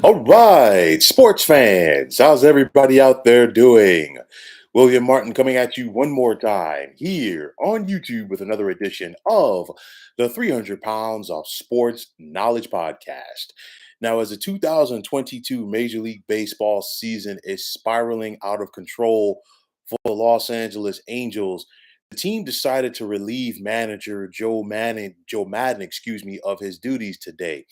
All right, sports fans, how's everybody out there doing? William Martin coming at you one more time here on YouTube with another edition of the 300 Pounds of Sports Knowledge Podcast. Now, as the 2022 Major League Baseball season is spiraling out of control for the Los Angeles Angels, the team decided to relieve manager Joe Maddon, of his duties today.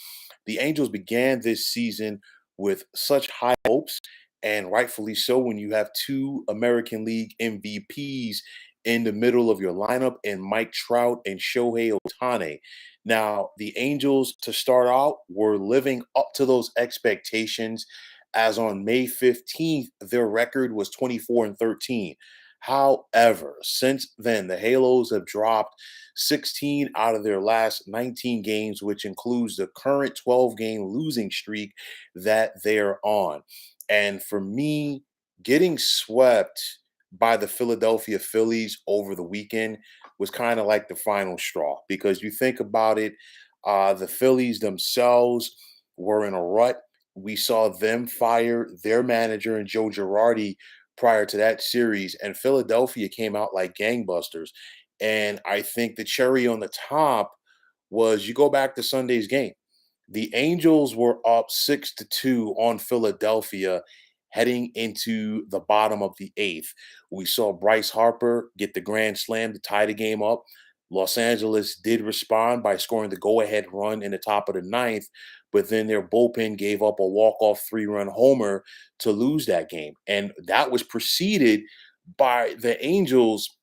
The Angels began this season with such high hopes, and rightfully so when you have two American League MVPs in the middle of your lineup and Mike Trout and Shohei Ohtani. Now, the Angels to start out were living up to those expectations as on May 15th their record was 24 and 13. However, since then the Halos have dropped 16 out of their last 19 games, which includes the current 12-game losing streak that they're on. And for me, getting swept by the Philadelphia Phillies over the weekend was kind of like the final straw because you think about it, the Phillies themselves were in a rut. We saw them fire their manager and Joe Girardi prior to that series, and Philadelphia came out like gangbusters. And I think the cherry on the top was you go back to Sunday's game. The Angels were up 6-2 on Philadelphia heading into the bottom of the eighth. We saw Bryce Harper get the grand slam to tie the game up. Los Angeles did respond by scoring the go ahead run in the top of the ninth, but then their bullpen gave up a walk off 3-run homer to lose that game. And that was preceded by the Angels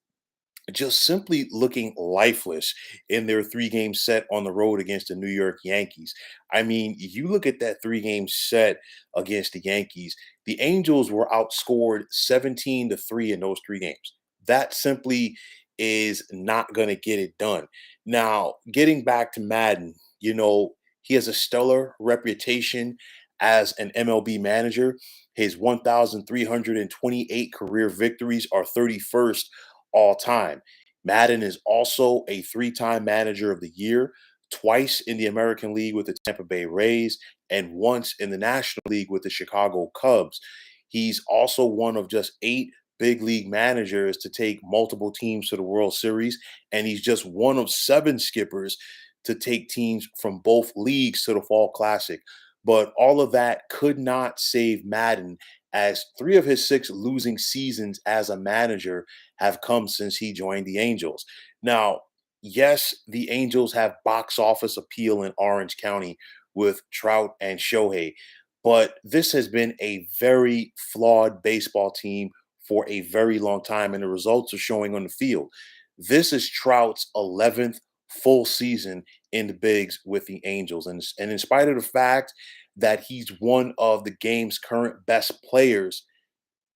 just simply looking lifeless in their three-game set on the road against the New York Yankees. I mean, you look at that three-game set against the Yankees, the Angels were outscored 17-3 in those three games. That simply is not going to get it done. Now, getting back to Madden, he has a stellar reputation as an MLB manager. His 1,328 career victories are 31st all time. Madden is also a three-time manager of the year, twice in the American League with the Tampa Bay Rays, and once in the National League with the Chicago Cubs. He's also one of just eight big league managers to take multiple teams to the World Series, and he's just one of seven skippers to take teams from both leagues to the Fall Classic. But all of that could not save Madden, as three of his six losing seasons as a manager have come since he joined the Angels. Now, yes, the Angels have box office appeal in Orange County with Trout and Shohei, but this has been a very flawed baseball team for a very long time, and the results are showing on the field. This is Trout's 11th full season in the bigs with the Angels. And in spite of the fact that he's one of the game's current best players,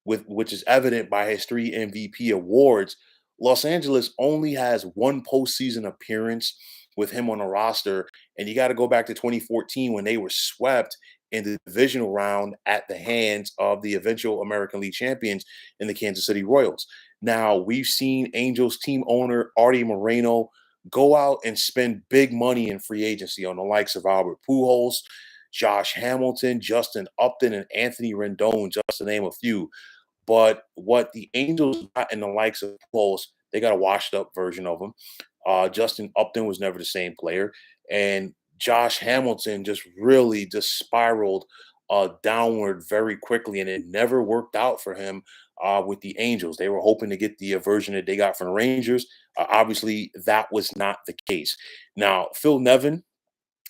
with which is evident by his three MVP awards, Los Angeles only has one postseason appearance with him on the roster. And you got to go back to 2014 when they were swept in the divisional round at the hands of the eventual American League champions in the Kansas City Royals. Now, we've seen Angels team owner Artie Moreno go out and spend big money in free agency on the likes of Albert Pujols, Josh Hamilton, Justin Upton, and Anthony Rendon, just to name a few. But what the Angels got in the likes of Pujols, they got a washed up version of him. Justin Upton was never the same player, and Josh Hamilton just really just spiraled downward very quickly, and it never worked out for him with the Angels. They were hoping to get the version that they got from the Rangers. Obviously, that was not the case. Now, Phil Nevin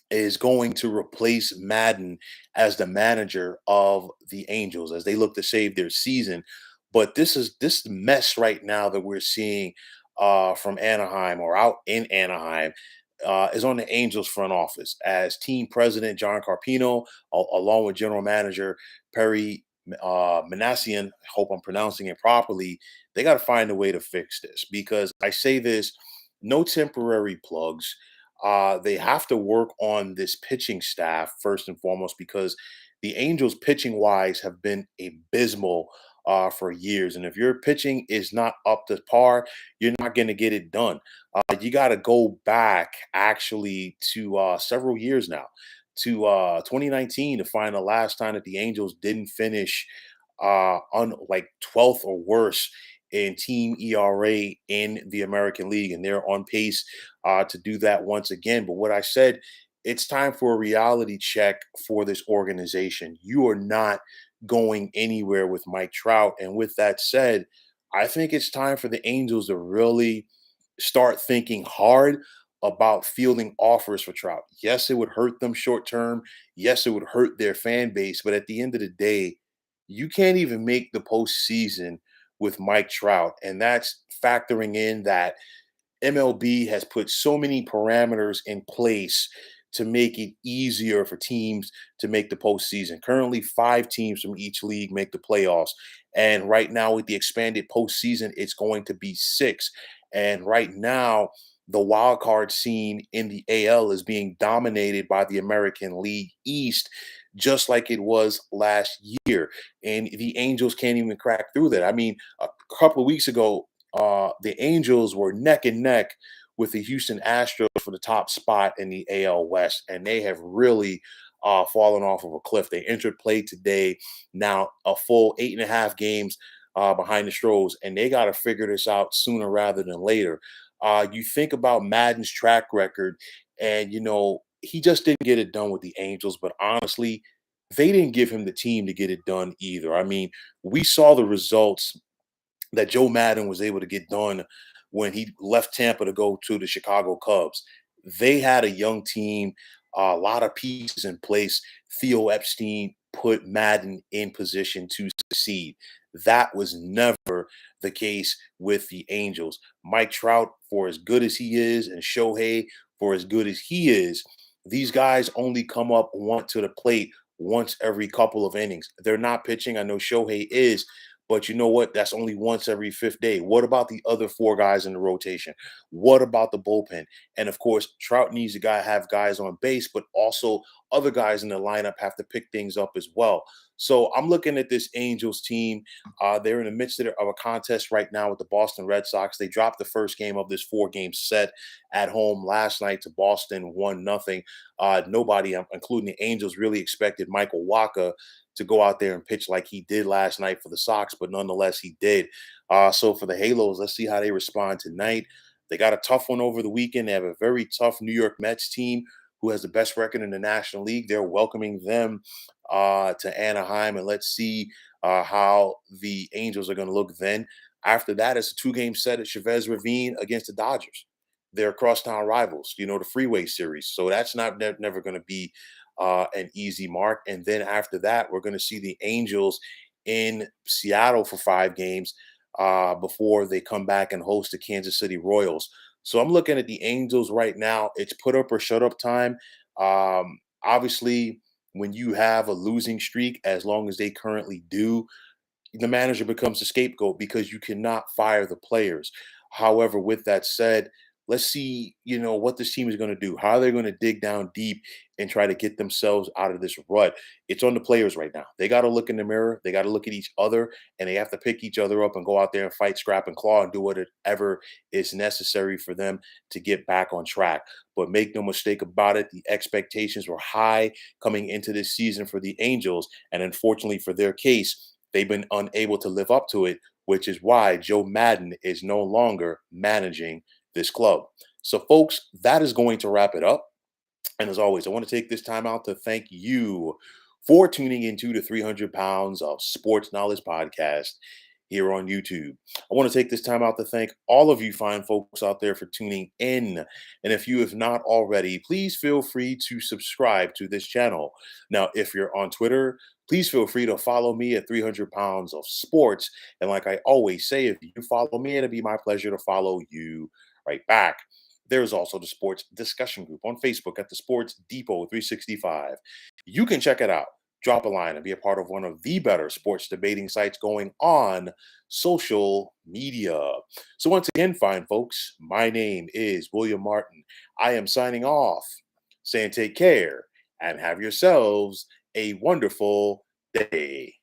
is going to replace Madden as the manager of the Angels as they look to save their season. But this mess right now that we're seeing from Anaheim or out in Anaheim is on the Angels front office as team president John Carpino, along with general manager Perry Manassian. Hope I'm pronouncing it properly. They got to find a way to fix this because I say this: no temporary plugs. They have to work on this pitching staff first and foremost because the Angels pitching wise have been abysmal for years. And if your pitching is not up to par, you're not going to get it done. You got to go back actually to several years now to 2019 to find the last time that the Angels didn't finish on like 12th or worse in team ERA in the American League, and they're on pace to do that once again. But what I said, it's time for a reality check for this organization. You are not going anywhere with Mike Trout, and with that said, I think it's time for the Angels to really start thinking hard about fielding offers for Trout. Yes, it would hurt them short term. Yes, it would hurt their fan base. But at the end of the day, you can't even make the postseason with Mike Trout. And that's factoring in that MLB has put so many parameters in place to make it easier for teams to make the postseason. Currently, 5 teams from each league make the playoffs. And right now, with the expanded postseason, it's going to be 6. And right now, the wild card scene in the AL is being dominated by the American League East, just like it was last year. And the Angels can't even crack through that. I mean, a couple of weeks ago, the Angels were neck and neck with the Houston Astros for the top spot in the AL West, and they have really fallen off of a cliff. They entered play today, now a full 8.5 games behind the Stros, and they got to figure this out sooner rather than later. You think about Madden's track record, and he just didn't get it done with the Angels, but honestly, they didn't give him the team to get it done either. I mean, we saw the results that Joe Maddon was able to get done when he left Tampa to go to the Chicago Cubs. They had a young team, a lot of pieces in place. Theo Epstein put Madden in position to succeed. That was never the case with the Angels. Mike Trout, for as good as he is, and Shohei, for as good as he is, these guys only come up once to the plate once every couple of innings. They're not pitching. I know Shohei is, but you know what? That's only once every fifth day. What about the other 4 guys in the rotation? What about the bullpen? And of course, Trout needs to have guys on base, but also other guys in the lineup have to pick things up as well. So I'm looking at this Angels team. They're in the midst of a contest right now with the Boston Red Sox. They dropped the first game of this 4-game set at home last night to Boston, 1-0. Nobody, including the Angels, really expected Michael Wacha to go out there and pitch like he did last night for the Sox, but nonetheless, he did. So for the Halos, let's see how they respond tonight. They got a tough one over the weekend. They have a very tough New York Mets team who has the best record in the National League. They're welcoming them to Anaheim, and let's see how the Angels are going to look then. After that, it's a 2-game set at Chavez Ravine against the Dodgers. They're crosstown rivals, the Freeway Series. So that's never going to be an easy mark. And then after that, we're going to see the Angels in Seattle for 5 games before they come back and host the Kansas City Royals. So I'm looking at the Angels right now. It's put up or shut up time. Obviously, when you have a losing streak, as long as they currently do, the manager becomes the scapegoat because you cannot fire the players. However, with that said, let's see, what this team is going to do. How they're going to dig down deep and try to get themselves out of this rut. It's on the players right now. They got to look in the mirror. They got to look at each other, and they have to pick each other up and go out there and fight, scrap, and claw and do whatever is necessary for them to get back on track. But make no mistake about it, the expectations were high coming into this season for the Angels, and unfortunately for their case, they've been unable to live up to it, which is why Joe Maddon is no longer managing this club. So, folks, that is going to wrap it up. And as always, I want to take this time out to thank you for tuning into the 300 Pounds of Sports Knowledge podcast here on YouTube. I want to take this time out to thank all of you fine folks out there for tuning in. And if you have not already, please feel free to subscribe to this channel. Now, if you're on Twitter, please feel free to follow me at 300 Pounds of Sports. And like I always say, if you follow me, it'll be my pleasure to follow you right back. There's also the sports discussion group on Facebook at the Sports Depot 365. You can check it out. Drop a line and be a part of one of the better sports debating sites going on social media. So once again, fine folks, my name is William Martin. I am signing off, saying take care and have yourselves a wonderful day.